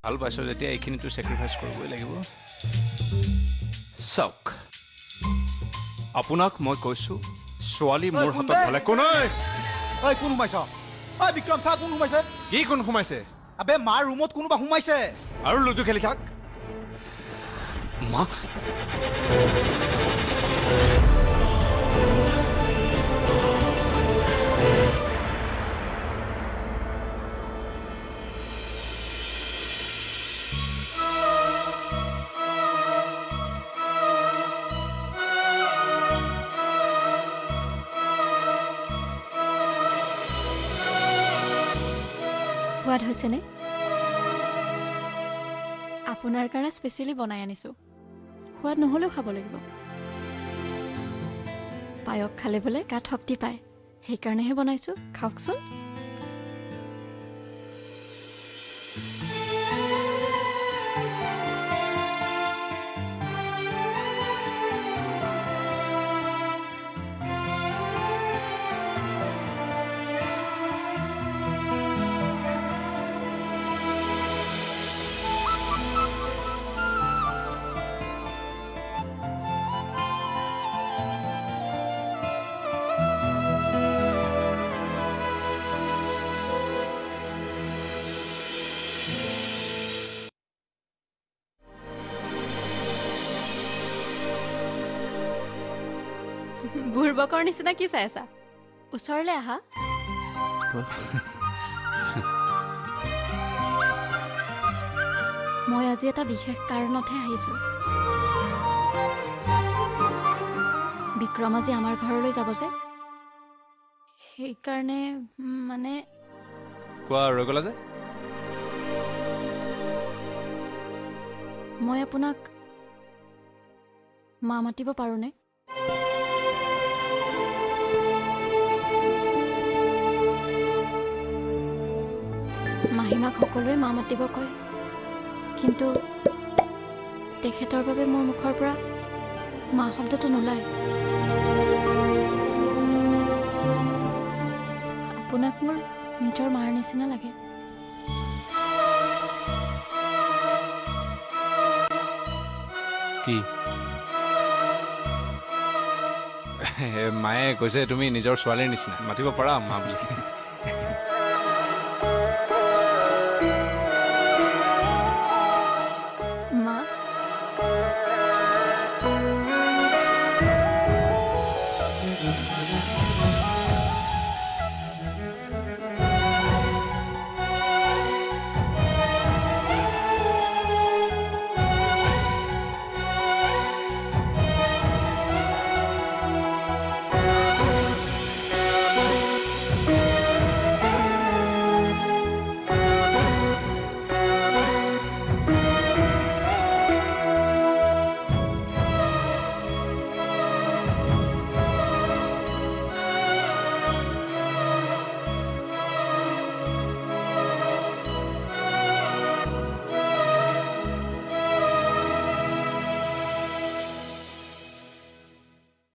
ভাল পাইছো যেতিয়া এইখিনিতো চেক্ৰিফাইচ কৰিবই লাগিব চাওক আপোনাক মই কৈছো ছোৱালী মোৰ হাতত হলে কোন ঐ কোন সোমাইছ ঐ বিক্ৰম চা কোন সোমাইছে কি কোন সোমাইছে আবে মাৰ ৰুমত কোনোবা সোমাইছে আৰু লুডু খেলি থাক মা সোৱাদ হৈছেনে আপোনাৰ কাৰণে স্পেচিয়েলি বনাই আনিছো সোৱাদ নহলেও খাব লাগিব পায়স খালে বোলে গাত শক্তি পায় সেইকাৰণেহে বনাইছো খাওকচোন বুঢ়বকৰ নিচিনা কি চাই আছা ওচৰলৈ আহা মই আজি এটা বিশেষ কাৰণতহে আহিছো বিক্ৰম আজি আমাৰ ঘৰলৈ যাব যে সেইকাৰণে মানে কোৱা ৰৈ গলা যে মই আপোনাক মা মাতিব পাৰোনে মাহীমাক সকলোৱে মা মাতিব কয় কিন্তু তেখেতৰ বাবে মোৰ মুখৰ পৰা মা শব্দটো নোলায় আপোনাক মোৰ নিজৰ মাৰ নিচিনা লাগে কি মায়ে কৈছে তুমি নিজৰ ছোৱালীৰ নিচিনা মাতিব পাৰা মা বুলি